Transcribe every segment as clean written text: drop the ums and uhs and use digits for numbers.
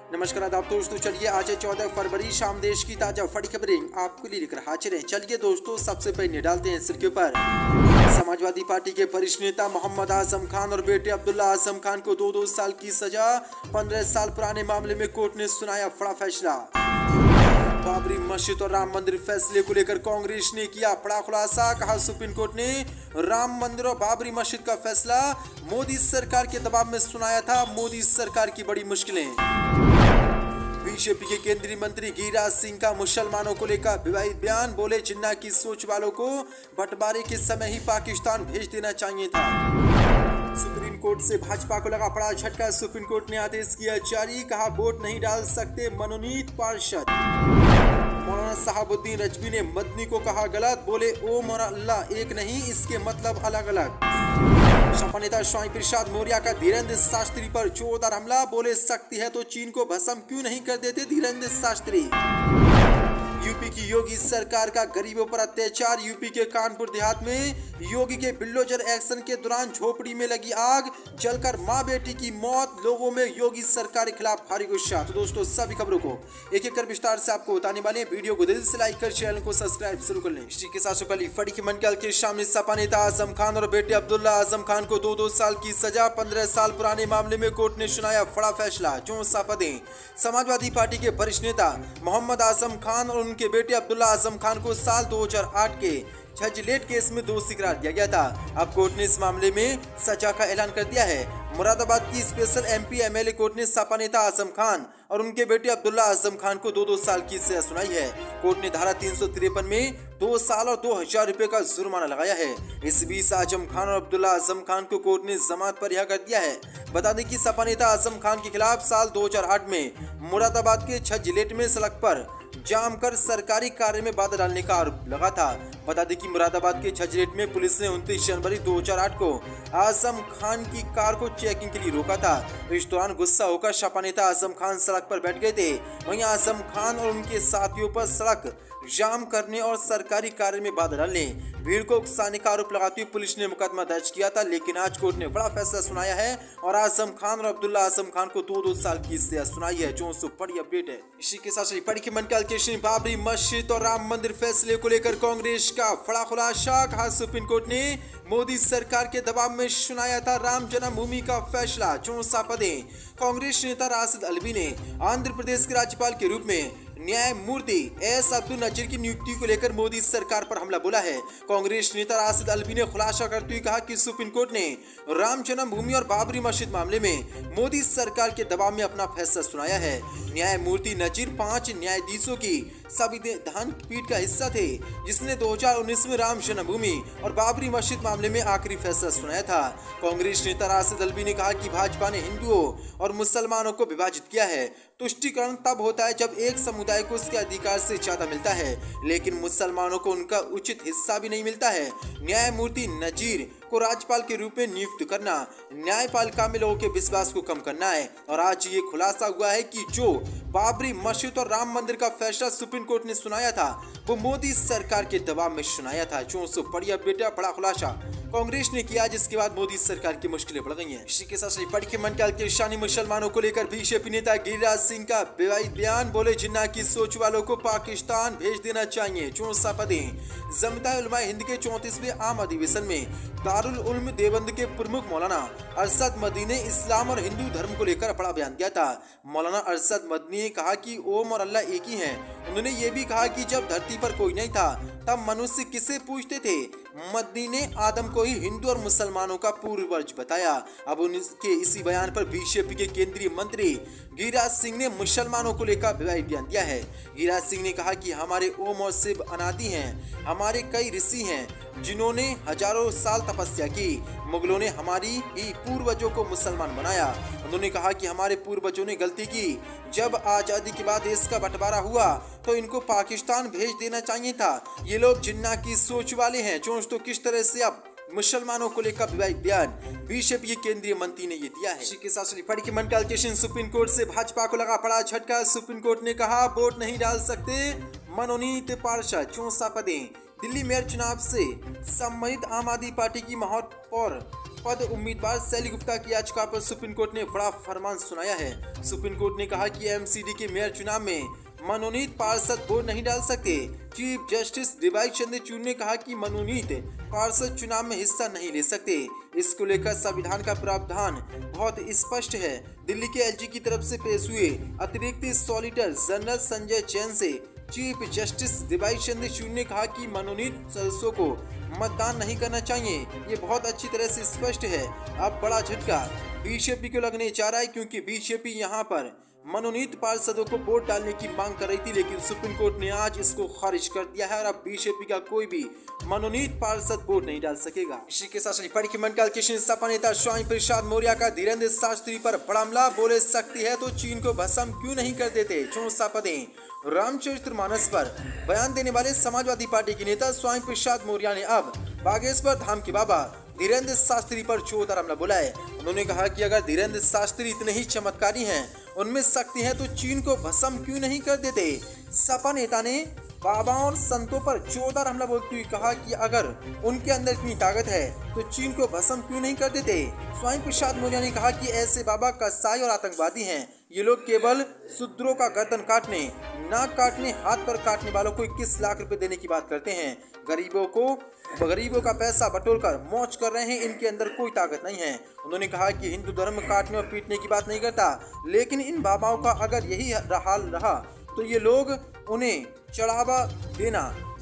नमस्कार आदाब दोस्तों, चलिए आज है 14 फरवरी, शाम देश की ताजा बड़ी खबरें आपके लिए लेकर हाजिर हैं। चलिए दोस्तों, सबसे पहले डालते हैं सिर के ऊपर। समाजवादी पार्टी के वरिष्ठ नेता मोहम्मद आजम खान और बेटे अब्दुल्ला आजम खान को 2-2 साल की सजा। 15 साल पुराने मामले में कोर्ट ने सुनाया बड़ा फैसला। बाबरी मस्जिद और राम मंदिर फैसले को लेकर कांग्रेस ने किया बड़ा खुलासा। कहा सुप्रीम कोर्ट ने राम मंदिर और बाबरी मस्जिद का फैसला मोदी सरकार के दबाव में सुनाया था। मोदी सरकार की बड़ी मुश्किलें। बीजेपी के केंद्रीय मंत्री गिरिराज सिंह का मुसलमानों को लेकर विवादित बयान। बोले जिन्ना की सोच वालों को बंटवारे के समय ही पाकिस्तान भेज देना चाहिए था। सुप्रीम कोर्ट से भाजपा को लगा बड़ा झटका। सुप्रीम कोर्ट ने आदेश किया जारी। कहा वोट नहीं डाल सकते मनोनीत पार्षद। मौलाना साहबुद्दीन रजवी ने मदनी को कहा गलत। बोले ओम और अल्लाह एक नहीं, इसके मतलब अलग अलग। सपा नेता स्वामी प्रसाद मौर्य का धीरेन्द्र शास्त्री पर जोरदार हमला। बोले शक्ति है तो चीन को भस्म क्यों नहीं कर देते धीरेन्द्र शास्त्री। यूपी की योगी सरकार का गरीबों पर अत्याचार। यूपी के कानपुर देहात में योगी के बिल्डोजर एक्शन के दौरान झोपड़ी में लगी आग, जलकर मां बेटी की मौत। लोगों में योगी सरकार के खिलाफ भारी गुस्सा। तो दोस्तों, सभी खबरों को एक एक कर विस्तार से आपको बताने वाले हैं। वीडियो को दिल से लाइक कर चैनल को सब्सक्राइब जरूर कर लें। इसी के साथ पहली फड़ी की मनकल के सामने सपा नेता आजम खान और बेटे अब्दुल्ला आजम खान को 2-2 साल की सजा। 15 साल पुराने मामले में कोर्ट ने सुनाया बड़ा फैसला। जो पदें समाजवादी पार्टी के वरिष्ठ नेता मोहम्मद आजम खान और उनके बेटे अब्दुल्ला आजम खान को साल 2008 के छजलेट केस में दोषी करार दिया गया था। अब कोर्ट ने इस मामले में सजा का ऐलान कर दिया है। मुरादाबाद की स्पेशल एमपी एमएलए कोर्ट ने सपा नेता आजम खान और उनके बेटे अब्दुल्ला आजम खान को 2-2 साल की सजा सुनाई है। कोर्ट ने धारा 353 में 2 साल और 2000 रुपए का जुर्माना लगाया है। इस बीच आजम खान और अब्दुल्ला आजम खान को कोर्ट ने जमानत पर रिहा कर दिया है। बता दें कि सपा नेता आजम खान के खिलाफ साल 2008 में मुरादाबाद के छजलेट में सड़क पर जाम कर सरकारी कार्य में बाधा डालने का आरोप लगा था। बता दें कि मुरादाबाद के छजरेट में पुलिस ने 29 जनवरी 2008 को आजम खान की कार को चेकिंग के लिए रोका था। इस दौरान गुस्सा होकर सपा नेता आजम खान सड़क पर बैठ गए थे। वहीं आजम खान और उनके साथियों पर सड़क जाम करने और सरकारी कार्य में बाधा डालने, भीड़ को उकसाने का आरोप लगाते हुए पुलिस ने मुकदमा दर्ज किया था। लेकिन आज कोर्ट ने बड़ा फैसला सुनाया है और आजम खान और अब्दुल्ला आजम खान को 2-2 साल की सजा सुनाई है। जो बड़ी अपडेट है। इसी के साथ बड़ी की मनकल के बाबरी मस्जिद और राम मंदिर फैसले को लेकर कांग्रेस का बड़ा खुलासा। कहा सुप्रीम कोर्ट ने मोदी सरकार के दबाव में सुनाया था राम जन्मभूमि का फैसला। जो पदें कांग्रेस नेता राशिद अल्वी ने आंध्र प्रदेश के राज्यपाल के रूप में न्यायमूर्ति एस अब्दुल नजीर की नियुक्ति को लेकर मोदी सरकार पर हमला बोला है। कांग्रेस नेता राशिद अल्वी ने खुलासा करते हुए कहा कि सुप्रीम कोर्ट ने राम जन्मभूमि और बाबरी मस्जिद मामले में मोदी सरकार के दबाव में अपना फैसला सुनाया है। न्यायमूर्ति नजीर 5 न्यायाधीशों की संविधान पीठ का हिस्सा थे, जिसने 2019 में राम जन्मभूमि और बाबरी मस्जिद मामले में आखिरी फैसला सुनाया था। कांग्रेस नेता राशिद अल्वी ने कहा कि भाजपा ने हिंदुओं और मुसलमानों को विभाजित किया है। तुष्टीकरण तब होता है जब एक समुदाय को उसके अधिकार से ज्यादा मिलता है, लेकिन मुसलमानों को उनका उचित हिस्सा भी नहीं मिलता है। न्यायमूर्ति नजीर को राज्यपाल के रूप में नियुक्त करना न्यायपालिका में लोगों के विश्वास को कम करना है। और आज ये खुलासा हुआ है कि जो बाबरी मस्जिद और राम मंदिर का फैसला सुप्रीम कोर्ट ने सुनाया था, वो मोदी सरकार के दबाव में सुनाया था। जो बड़ी बेटा बड़ा खुलासा कांग्रेस ने किया, जिसके बाद मोदी सरकार की मुश्किलें बढ़ गई हैं। इसी के साथ बड़ी के मनकाल के शानी मुसलमानों को लेकर बीजेपी नेता गिरिराज सिंह का विवादित बयान। बोले जिन्ना की सोच वालों को पाकिस्तान भेज देना चाहिए। जो पदें जमता उलमा हिंद के 34वें आम अधिवेशन में दारुल उल्म देवबंद के प्रमुख मौलाना अरशद मदनी ने इस्लाम और हिंदू धर्म को लेकर बड़ा बयान दिया था। मौलाना अरशद मदनी ने कहा कि ओम और अल्लाह एक ही हैं। उन्होंने ये भी कहा कि जब धरती पर कोई नहीं था तब मनुष्य किसे पूछते थे। मदनी ने आदम को ही हिंदू और मुसलमानों का पूर्वज बताया। अब उनके इसी बयान पर बीजेपी के केंद्रीय मंत्री गिरिराज सिंह ने मुसलमानों को लेकर विवादित बयान दिया है। गिरिराज सिंह ने कहा कि हमारे ओम और शिव अनादि हैं। हमारे कई ऋषि हैं जिन्होंने हजारों साल तपस्या की। मुगलों ने हमारी ही पूर्वजों को मुसलमान बनाया। उन्होंने कहा कि हमारे पूर्वजों ने गलती की। जब आजादी के बाद देश का बंटवारा हुआ तो इनको पाकिस्तान भेज देना चाहिए था। ये लोग जिन्ना की सोच वाले हैं। तो किस तरह से अब मुसलमानों को लेकर विवादित बयान बीजेपी के केंद्रीय मंत्री ने ये दिया है। इसी के साथ बड़ी की मनकाल के सुप्रीम कोर्ट से भाजपा को लगा बड़ा झटका। सुप्रीम कोर्ट ने कहा वोट नहीं डाल सकते मनोनीत पार्षद। पदें दिल्ली मेयर चुनाव से संबंधित आम आदमी पार्टी की महापौर पद उम्मीदवार शैली गुप्ता की याचिका पर सुप्रीम कोर्ट ने बड़ा फरमान सुनाया है। सुप्रीम कोर्ट ने कहा कि एमसीडी के मेयर चुनाव में मनोनीत पार्षद वोट नहीं डाल सकते। चीफ जस्टिस डीवाई चंद्रचूड़ ने कहा कि मनोनीत पार्षद चुनाव में हिस्सा नहीं ले सकते। इसको लेकर संविधान का प्रावधान बहुत स्पष्ट है। दिल्ली के एलजी की तरफ से पेश हुए अतिरिक्त सॉलिसिटर जनरल संजय जैन से चीफ जस्टिस डीवाई चंद्रचूड़ ने कहा कि मनोनीत सदस्यों को मतदान नहीं करना चाहिए। ये बहुत अच्छी तरह से स्पष्ट है। अब बड़ा झटका बीजेपी को लगने जा रहा है, क्योंकि बीजेपी यहाँ पर मनोनीत पार्षदों को वोट डालने की मांग कर रही थी, लेकिन सुप्रीम कोर्ट ने आज इसको खारिज कर दिया है और अब बीजेपी का कोई भी मनोनीत पार्षद वोट नहीं डाल सकेगा। इसी के साथ मंडल के सपा नेता स्वामी प्रसाद मौर्य का धीरेन्द्र शास्त्री पर बड़ा हमला। बोले सकती है तो चीन को भस्म क्यों नहीं कर देते। चौसा पदे रामचरितमानस पर बयान देने वाले समाजवादी पार्टी के नेता स्वामी प्रसाद मौर्य ने अब बागेश्वर धाम के बाबा धीरेन्द्र शास्त्री पर जोरदार हमला बोला है। उन्होंने कहा कि अगर धीरेन्द्र शास्त्री इतने ही चमत्कारी हैं, उनमें शक्ति है, तो चीन को भस्म क्यों नहीं कर देते। सपा नेता ने बाबा और संतों पर जोरदार हमला बोलते हुए कहा कि अगर उनके अंदर इतनी ताकत है तो चीन को भस्म क्यों नहीं कर देते। स्वामी प्रसाद मौर्य ने कहा कि ऐसे बाबा कसाई और आतंकवादी हैं। ये लोग केवल शूद्रों का गर्दन काटने, नाक काटने, हाथ पर काटने वालों को 21 लाख रुपए देने की बात करते हैं। गरीबों का पैसा बटोरकर मौज कर रहे हैं। इनके अंदर कोई ताकत नहीं है। उन्होंने कहा कि हिंदू धर्म काटने और पीटने की बात नहीं करता, लेकिन इन बाबाओं का अगर यही हाल रहा तो ये लोग उन्हें चढ़ावा देना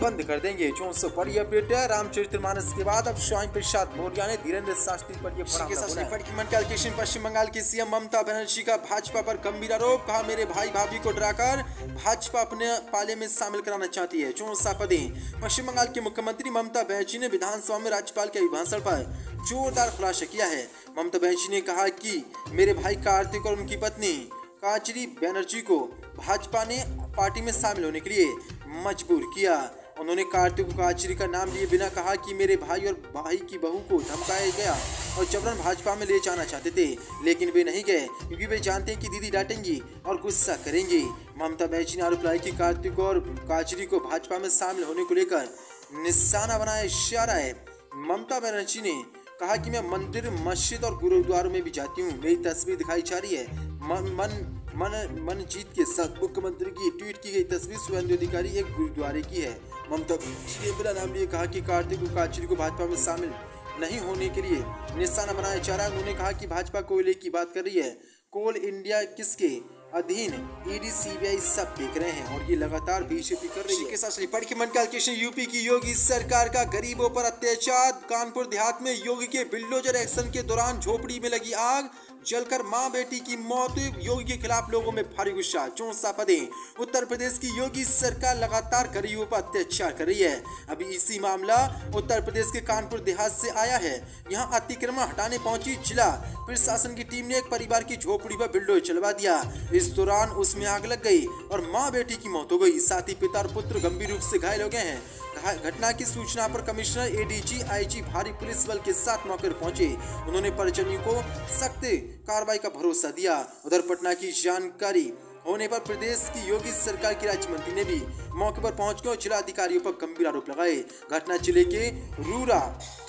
बंद कर देंगे। 400 पर यह अपडेट है। रामचरितमानस के बाद अब स्वामी प्रसाद मौर्य ने धीरेन्द्र शास्त्री पर पश्चिम बंगाल की सीएम ममता बनर्जी का भाजपा पर गंभीर आरोप। कहा मेरे भाई भाभी को डराकर भाजपा अपने पाले में शामिल कराना चाहती है। 4 पदे पश्चिम बंगाल के मुख्यमंत्री ममता बनर्जी ने विधानसभा में राज्यपाल के अभिभाषण पर जोरदार खुलासा किया है। ममता बनर्जी ने कहा कि मेरे भाई कार्तिक और उनकी पत्नी काजरी बनर्जी को भाजपा ने पार्टी में शामिल होने के लिए मजबूर किया। उन्होंने कार्तिक काजरी का नाम लिए बिना कहा कि मेरे भाई और भाई की बहू को धमकाया गया और जबरन भाजपा में ले जाना चाहते थे, लेकिन वे नहीं गए क्योंकि वे जानते हैं कि दीदी डांटेंगी और गुस्सा करेंगी। ममता बनर्जी ने आरोप लगाया कि कार्तिक और काजरी को भाजपा में शामिल होने को लेकर निशाना बनाया जा रहा है। ममता बनर्जी ने कहा कि मैं मंदिर, मस्जिद और गुरुद्वारों में भी जाती हूँ। मेरी तस्वीर दिखाई जा रही है। मनजीत के साथ मुख्यमंत्री की ट्वीट की गई तस्वीर शुभेंदु अधिकारी एक गुरुद्वारे की है। ममता ने बिना नाम लिए कहा कि कार्तिक और काजरी को भाजपा में शामिल नहीं होने के लिए निशाना बनाया जा रहा है। उन्होंने कहा कि भाजपा कोयले की बात कर रही है। कोल इंडिया किसके अधीन ईडी सीबीआई सब देख रहे हैं और ये लगातार बीजेपी कर रही है। के साथ यूपी की योगी सरकार का गरीबों पर अत्याचार। कानपुर देहात में योगी के बिल्डोजर एक्शन के दौरान झोपड़ी में लगी आग, जलकर मां बेटी की मौत। योगी के खिलाफ लोगों में भारी गुस्सा। 4 पदे उत्तर प्रदेश की योगी सरकार लगातार गरीबों पर अत्याचार कर रही है। अभी इसी मामला उत्तर प्रदेश के कानपुर देहात से आया है। यहाँ अतिक्रमण हटाने पहुंची जिला प्रशासन की टीम ने एक परिवार की झोपड़ी पर बिल्डोजर चलवा दिया। इस दौरान उसमें आग लग गई और मां बेटी की मौत हो गई। साथ ही पिता और पुत्र गंभीर रूप से घायल हो गए हैं। घटना की सूचना पर कमिश्नर, एडीजी, आईजी भारी पुलिस बल के साथ मौके पर पहुंचे। उन्होंने परिजनों को सख्त कार्रवाई का भरोसा दिया। उधर पटना की जानकारी होने पर प्रदेश की योगी सरकार की राज्य मंत्री ने भी मौके पर पहुंचकर जिला अधिकारियों पर गंभीर आरोप लगाए। घटना जिले के रूरा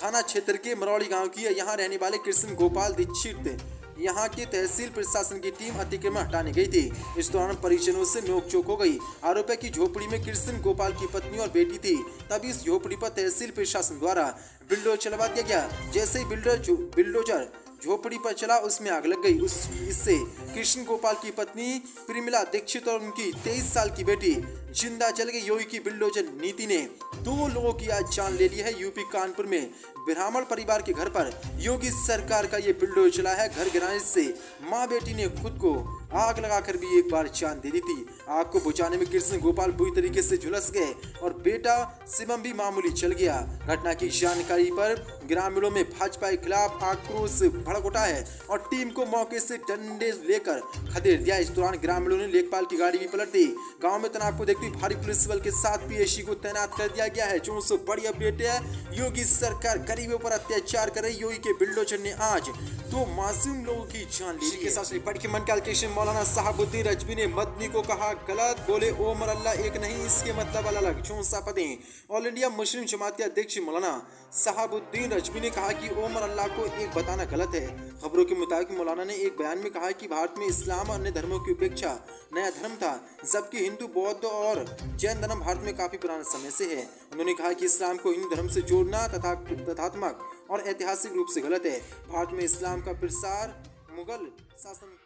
थाना क्षेत्र के मरौली गांव की है। यहाँ रहने वाले कृष्ण गोपाल दीक्षित यहाँ के तहसील प्रशासन की टीम अतिक्रमण हटाने गई थी। इस दौरान परिजनों से नोकझोंक हो गई। आरोप है कि झोपड़ी में कृष्ण गोपाल की पत्नी और बेटी थी। तभी इस झोपड़ी पर तहसील प्रशासन द्वारा बिल्डोजर चलवा दिया गया। जैसे ही बिल्डोजर झोपड़ी पर चला, उसमें आग लग गई। इससे कृष्ण गोपाल की पत्नी प्रेमिला दीक्षित और उनकी 23 साल की बेटी जिंदा जल गई। योगी की बिल्डोजर नीति ने 2 लोगों की आज जान ले ली है। यूपी कानपुर में ब्राह्मण परिवार के घर पर योगी सरकार का ये बिल्डोजर चला है। घर गिराने से मां बेटी ने खुद को आग लगाकर भी एक बार जान दे दी थी। आग को बुझाने में कृष्ण गोपाल बुरी तरीके से झुलस गए और बेटा शिवम भी मामूली चल गया। घटना की जानकारी पर ग्रामीणों में भाजपा के खिलाफ आक्रोश भड़क उठा है और टीम को मौके से डंडे लेकर खदेड़ दिया। इस दौरान ग्रामीणों ने लेखपाल की गाड़ी भी पलट दी। गाँव में तनाव को देखते भारी पुलिस बल के साथ पीएससी को तैनात कर दिया गया है। जो से बड़ी अपडेट है, योगी सरकार गरीबों पर अत्याचार कर रही। योगी के बिल्डोजर ने आज 2 मासूम लोगों की जान ली। इसी के साथ पढ़ के मन के अल्केशन मौलाना साहबुद्दीन रजवी ने मदनी को कहा गलत, बोले ओमर अल्लाह एक नहीं, इसके मतलब अलग। चौंसा पते ऑल इंडिया मुस्लिम जमात के अध्यक्ष मौलाना साहबुद्दीन रजवी ने कहा कि ओमर अल्लाह को एक बताना गलत है। खबरों के मुताबिक मौलाना ने एक बयान में कहा कि भारत में इस्लाम और अन्य धर्मों की उपेक्षा नया धर्म था, जबकि हिंदू, बौद्ध और जैन धर्म भारत में काफी पुराने समय से है। उन्होंने कहा कि इस्लाम को हिंदू धर्म से जोड़ना तथात्मक और ऐतिहासिक रूप से गलत है। भारत में इस्लाम का प्रसार मुगल शासन